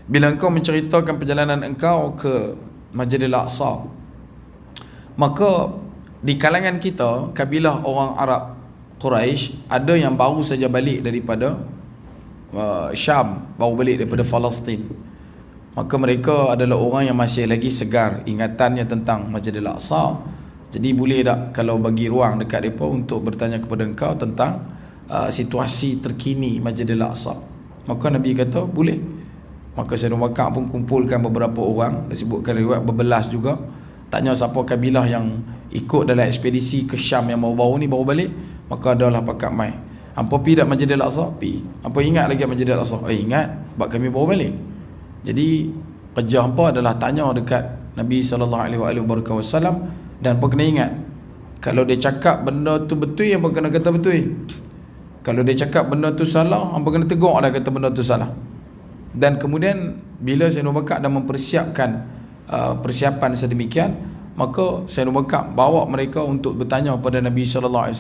bila engkau menceritakan perjalanan engkau ke Masjidil Aqsa, maka di kalangan kita, kabilah orang Arab Quraisy, ada yang baru saja balik daripada Syam, baru balik daripada Palestin. Maka mereka adalah orang yang masih lagi segar ingatannya tentang Masjidil Aqsa. Jadi boleh tak kalau bagi ruang dekat mereka untuk bertanya kepada engkau tentang situasi terkini Masjidil Aqsa? Maka Nabi kata boleh. Maka Sayyidina Abu Bakar pun kumpulkan beberapa orang, disebutkan riwayat berbelas juga, tanya siapa kabilah yang ikut dalam ekspedisi ke Syam yang baru-baru ni, baru balik. Maka adalah pakat mai, hampa pi dak Masjidil Aqsa? Pi. Hampa ingat lagi Masjidil Aqsa? Ingat, sebab kami baru balik. Jadi kerja hampa adalah tanya dekat Nabi SAW, dan hampa kena ingat, kalau dia cakap benda tu betul, hampa kena kata betul. Kalau dia cakap benda tu salah, hampa kena tegur dah kata benda tu salah. Dan kemudian bila Sayyidina Abu Bakar dah mempersiapkan persiapan sedemikian, maka Sayyidina Abu Bakar bawa mereka untuk bertanya kepada Nabi SAW.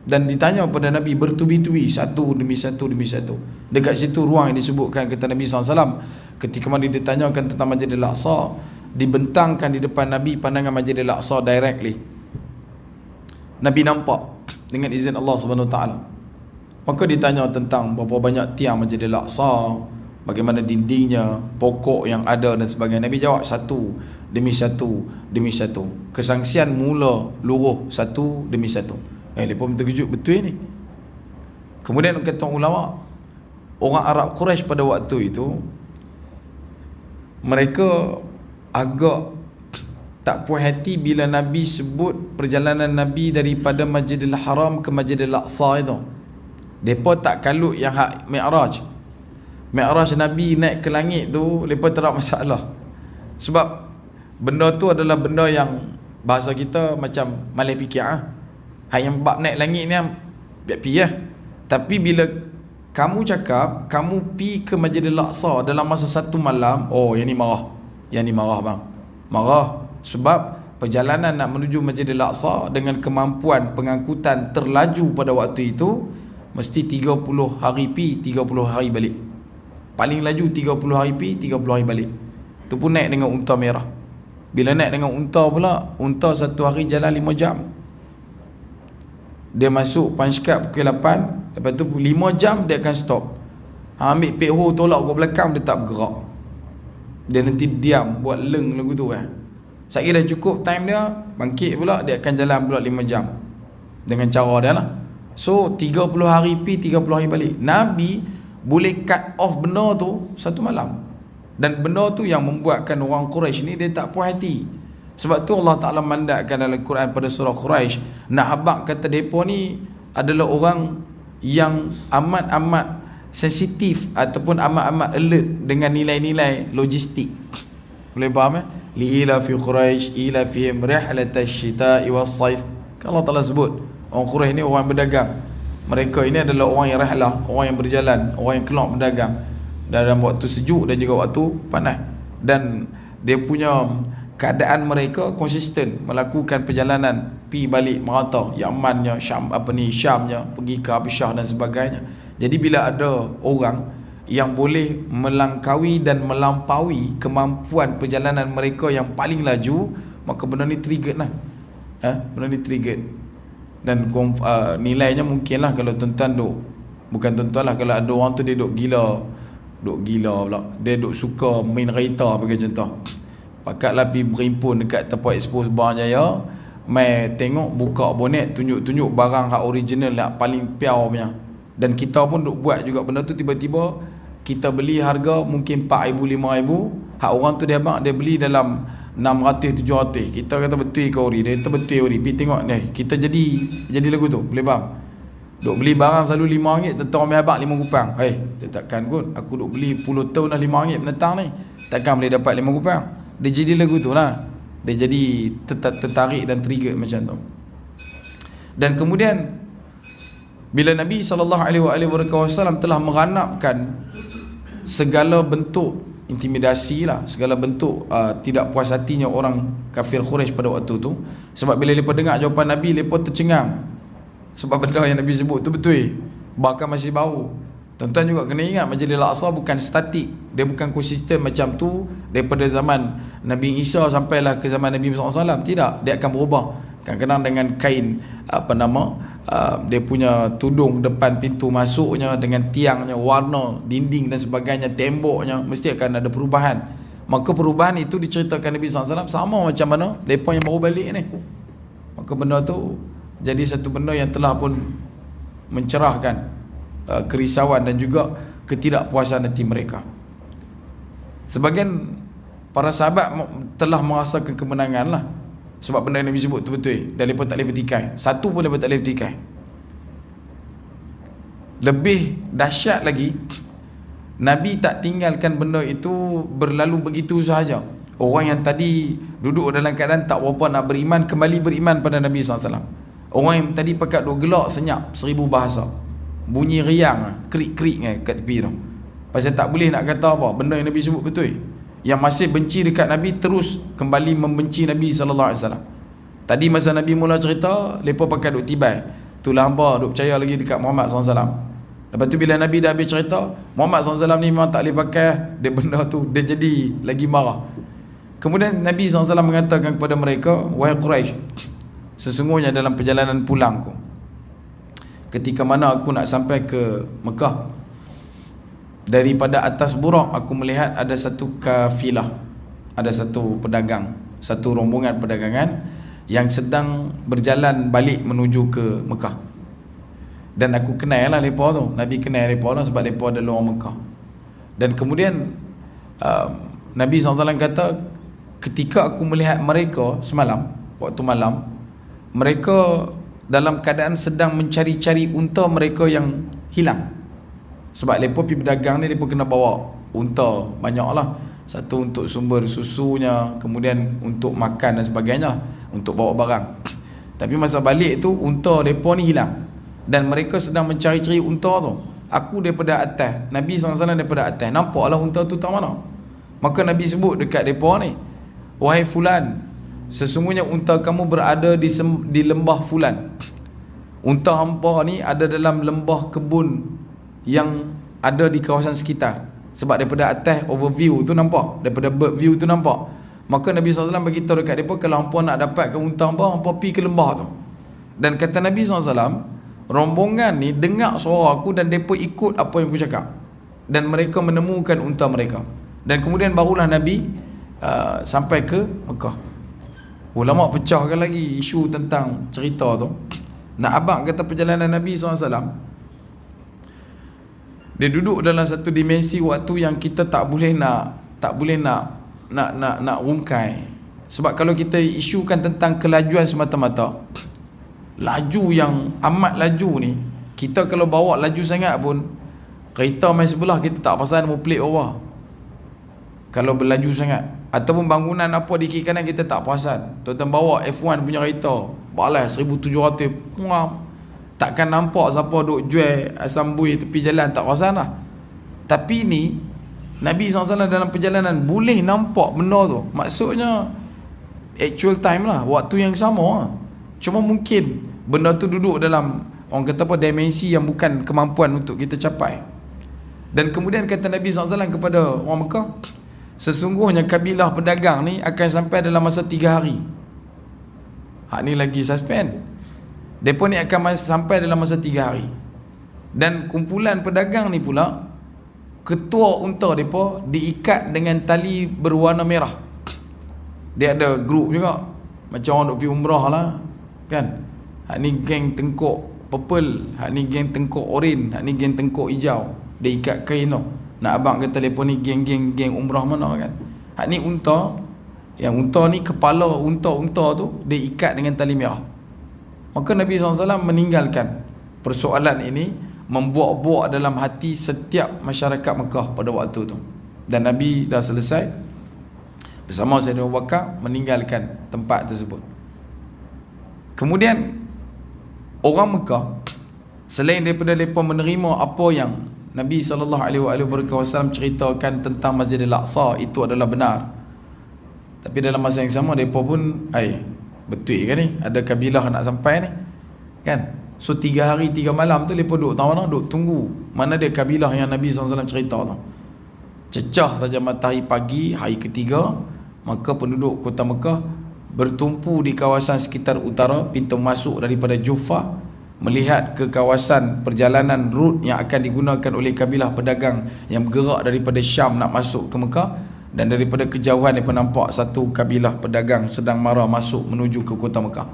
Dan ditanya kepada Nabi bertubi-tubi, satu demi satu demi satu. Dekat situ ruang yang disebutkan, kata Nabi SAW, ketika mana ditanyakan tentang Masjidil Aqsa, dibentangkan di depan Nabi pandangan Masjidil Aqsa directly. Nabi nampak dengan izin Allah SWT. Maka ditanya tentang berapa banyak tiang Masjidil Aqsa, bagaimana dindingnya, pokok yang ada dan sebagainya. Nabi jawab satu demi satu demi satu. Kesangsian mula luruh satu demi satu. Lepas pun terkejut, betul ni. Kemudian kata ulama, orang Arab Quraisy pada waktu itu, mereka agak tak puas hati bila Nabi sebut perjalanan Nabi daripada Masjidil Haram ke Masjidil Aqsa itu. Mereka tak kalut yang hak Mi'raj. Mi'raj Nabi naik ke langit tu, mereka tak ada masalah. Sebab benda tu adalah benda yang bahasa kita macam malih fikir. Yang bab naik langit ni biar pi lah. Tapi bila kamu cakap kamu pi ke Masjidil Aqsa dalam masa satu malam, oh yang ni marah. Yang ni marah bang. Marah sebab perjalanan nak menuju Masjidil Aqsa dengan kemampuan pengangkutan terlaju pada waktu itu mesti 30 hari pi, 30 hari balik. Paling laju 30 hari pi, 30 hari balik. Tu pun naik dengan unta merah. Bila naik dengan unta pula, unta satu hari jalan 5 jam. Dia masuk Panjskat pukul 8, lepas tu 5 jam dia akan stop. Ambil pekho tolak ke belakang, dia tak bergerak. Dia nanti diam buat leng lagu tu Sekali dah cukup time dia, bangkit pula, dia akan jalan pula 5 jam dengan cara dia lah. So 30 hari pi, 30 hari balik. Nabi boleh cut off benda tu satu malam. Dan benda tu yang membuatkan orang Quraisy ni dia tak puas hati. Sebab tu Allah Ta'ala mandatkan dalam Quran pada surah Quraisy, nak habaq kata mereka ni adalah orang yang amat-amat sensitif ataupun amat-amat alert dengan nilai-nilai logistik. Boleh faham li ila fi Quraisy ila fihim rihlatash shita'i was-saif. Allah Ta'ala sebut orang Quraisy ni orang berdagang. Mereka ini adalah orang yang rihlah, orang yang berjalan, orang yang keluar berdagang dalam waktu sejuk dan juga waktu panas. Dan dia punya keadaan mereka konsisten melakukan perjalanan pi balik merata, Yamannya, Syamnya, pergi ke Habasyah dan sebagainya. Jadi bila ada orang yang boleh melangkaui dan melampaui kemampuan perjalanan mereka yang paling laju, maka benda ni trigger lah. Benda ni trigger. Dan nilainya mungkinlah kalau tuan-tuan bukan tuan-tuan lah, kalau ada orang tu dia duk gila pula, dia duk suka main kereta bagi contoh, pakatlah pergi berimpun dekat tempat expose Barang Jaya, mai tengok, buka bonet, tunjuk-tunjuk barang hak original lah, paling piau punya. Dan kita pun duk buat juga benda tu, tiba-tiba kita beli harga mungkin 4,000 5,000, hak orang tu dia beli dalam 600 700. Kita kata betul ke ori, dia kata betul ori, pergi tengok ni, kita jadi lagu tu, boleh faham? Duk beli barang selalu RM5, tetap ambil abang RM5. Dia takkan kot, aku duk beli 10 tahun dah RM5 penetang ni, takkan boleh dapat RM5. Dia jadi lagu tu lah. Dia jadi tertarik dan trigger macam tu. Dan kemudian bila Nabi SAW telah meranapkan segala bentuk intimidasi lah, segala bentuk tidak puas hatinya orang kafir Quraisy pada waktu tu. Sebab bila mereka dengar jawapan Nabi, mereka tercengang. Sebab benda yang Nabi sebut tu betul, bahkan masih bau. Tuan-tuan juga kena ingat Masjidil Aqsa bukan statik. Dia bukan konsisten macam tu daripada zaman Nabi Isa sampailah ke zaman Nabi Muhammad SAW. Tidak, dia akan berubah. Kadang-kadang dengan kain dia punya tudung depan pintu masuknya, dengan tiangnya, warna, dinding dan sebagainya, temboknya, mesti akan ada perubahan. Maka perubahan itu diceritakan Nabi SAW sama macam mana mereka yang baru balik ni. Maka benda tu jadi satu benda yang telah pun mencerahkan kerisauan dan juga ketidakpuasan hati mereka. Sebagian para sahabat telah merasakan kemenangan lah, sebab benda yang Nabi sebut tu betul, dan mereka tak boleh bertikai. Satu pun mereka tak boleh bertikai. Lebih dahsyat lagi, Nabi tak tinggalkan benda itu berlalu begitu sahaja. Orang yang tadi duduk dalam keadaan tak berapa nak beriman, kembali beriman pada Nabi SAW. Orang yang tadi pakat duk gelak senyap 1000 bahasa, bunyi riang, krik-krik kat tepi tu, pasal tak boleh nak kata apa, benda yang Nabi sebut betul. Yang masih benci dekat Nabi terus kembali membenci Nabi SAW. Tadi masa Nabi mula cerita, mereka pakai duk tibai, itulah hamba duk percaya lagi dekat Muhammad SAW. Lepas tu bila Nabi dah habis cerita, Muhammad SAW ni memang tak boleh pakai, dia benda tu dia jadi lagi marah. Kemudian Nabi SAW mengatakan kepada mereka, wahai Quraisy, sesungguhnya dalam perjalanan pulangku, ketika mana aku nak sampai ke Mekah, daripada atas Burak aku melihat ada satu kafilah, ada satu pedagang, satu rombongan perdagangan yang sedang berjalan balik menuju ke Mekah. Dan aku kenal lah mereka tu, Nabi kenal mereka lah sebab mereka adalah orang Mekah. Dan kemudian Nabi SAW kata, ketika aku melihat mereka semalam, waktu malam, mereka dalam keadaan sedang mencari-cari unta mereka yang hilang. Sebab mereka pergi berdagang ni, mereka kena bawa unta banyak lah. Satu untuk sumber susunya, kemudian untuk makan dan sebagainya, untuk bawa barang. Tapi masa balik tu, unta mereka ni hilang, dan mereka sedang mencari-cari unta tu. Aku daripada atas, Nabi SAW daripada atas, nampaklah unta tu tak mana. Maka Nabi sebut dekat mereka ni, wahai fulan, sesungguhnya unta kamu berada di lembah fulan. Unta hampa ni ada dalam lembah kebun yang ada di kawasan sekitar. Sebab daripada atas overview tu nampak, daripada bird view tu nampak. Maka Nabi SAW beritahu dekat mereka, kalau hampa nak dapatkan unta hampa pergi ke lembah tu. Dan kata Nabi SAW, rombongan ni dengar suara aku dan mereka ikut apa yang aku cakap, dan mereka menemukan unta mereka. Dan kemudian barulah Nabi sampai ke Mekah. Ulama pecahkan lagi isu tentang cerita tu. Nak abang kata perjalanan Nabi SAW, dia duduk dalam satu dimensi waktu yang kita tak boleh nak rungkai. Sebab kalau kita isukan tentang kelajuan semata-mata, laju yang amat laju ni, kita kalau bawa laju sangat pun, kereta main sebelah kita tak pasal mau pelik over kalau berlaju sangat. Ataupun bangunan apa di kiri kanan kita tak perasan. Tuan-tuan bawa F1 punya kereta balas 1700, takkan nampak siapa duk jual asam buih tepi jalan, tak perasan lah. Tapi ni Nabi SAW dalam perjalanan boleh nampak benda tu. Maksudnya actual time lah, waktu yang sama lah. Cuma mungkin benda tu duduk dalam, orang kata apa, dimensi yang bukan kemampuan untuk kita capai. Dan kemudian kata Nabi SAW kepada orang Mekah, sesungguhnya kabilah pedagang ni akan sampai dalam masa 3 hari. Hak ni lagi suspend. Mereka ni akan sampai dalam masa 3 hari. Dan kumpulan pedagang ni pula, ketua unta mereka diikat dengan tali berwarna merah. Dia ada grup juga, macam orang duk pergi umrah lah kan. Hak ni geng tengkuk purple, hak ni geng tengkuk oren, hak ni geng tengkuk hijau. Dia ikat kain tu. Nak abang kata mereka ni geng umrah mana kan. Hak ni unta, yang unta ni kepala unta tu dia ikat dengan tali merah. Maka Nabi SAW meninggalkan persoalan ini, membuak-buak dalam hati setiap masyarakat Mekah pada waktu tu. Dan Nabi dah selesai bersama Sayyidina Abu Bakar meninggalkan tempat tersebut. Kemudian orang Mekah, selain daripada mereka menerima apa yang Nabi SAW ceritakan tentang Masjidil Aqsa itu adalah benar, tapi dalam masa yang sama mereka pun betul kan ni, ada kabilah nak sampai ni kan. So 3 hari 3 malam tu mereka duduk tahu mana, duduk tunggu mana dia kabilah yang Nabi SAW cerita tu. Cecah saja matahari pagi hari ketiga, maka penduduk kota Mekah bertumpu di kawasan sekitar utara pintu masuk daripada Juhfah, melihat ke kawasan perjalanan rute yang akan digunakan oleh kabilah pedagang yang bergerak daripada Syam nak masuk ke Mekah. Dan daripada kejauhan mereka nampak satu kabilah pedagang sedang mara masuk menuju ke kota Mekah.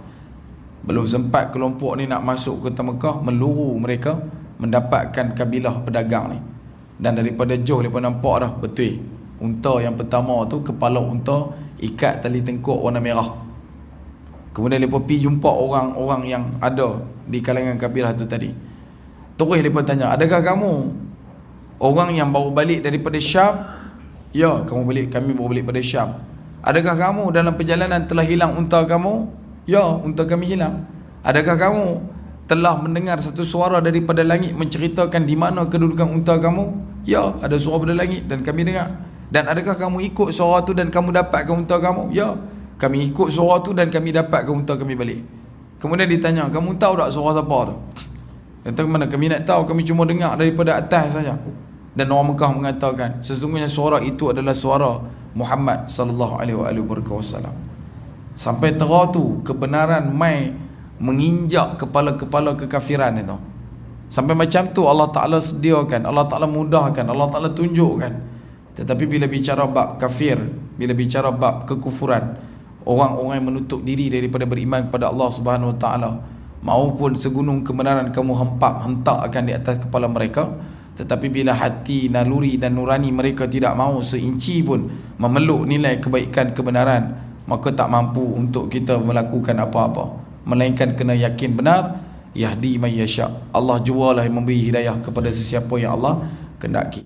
Belum sempat kelompok ni nak masuk kota Mekah, meluru mereka mendapatkan kabilah pedagang ni. Dan daripada jauh mereka nampak dah betul unta yang pertama tu, kepala unta ikat tali tengkuk warna merah. Kemudian mereka pergi jumpa orang-orang yang ada di kalangan kabilah tu tadi. Terus mereka tanya, adakah kamu orang yang baru balik daripada Syam? Ya, kami baru balik pada Syam. Adakah kamu dalam perjalanan telah hilang unta kamu? Ya, unta kami hilang. Adakah kamu telah mendengar satu suara daripada langit menceritakan di mana kedudukan unta kamu? Ya, ada suara daripada langit dan kami dengar. Dan adakah kamu ikut suara tu dan kamu dapatkan unta kamu? Ya, kami ikut suara tu dan kami dapatkan unta kami balik. Kemudian ditanya, kamu tahu tak suara siapa tu? Kata, mana kami nak tahu, kami cuma dengar daripada atas saja. Dan orang Mekah mengatakan sesungguhnya suara itu adalah suara Muhammad sallallahu alaihi wasallam. Sampai terang tu kebenaran mai menginjak kepala-kepala kekafiran itu. Sampai macam tu Allah Ta'ala sediakan, Allah Ta'ala mudahkan, Allah Ta'ala tunjukkan. Tetapi bila bicara bab kafir, bila bicara bab kekufuran, orang-orang yang menutup diri daripada beriman kepada Allah Subhanahu Wa Ta'ala, maupun segunung kebenaran kamu hentakkan di atas kepala mereka, tetapi bila hati, naluri dan nurani mereka tidak mahu seinci pun memeluk nilai kebaikan kebenaran, maka tak mampu untuk kita melakukan apa-apa, melainkan kena yakin benar. Yahdi may yasha, Allah jualah yang memberi hidayah kepada sesiapa yang Allah kehendaki.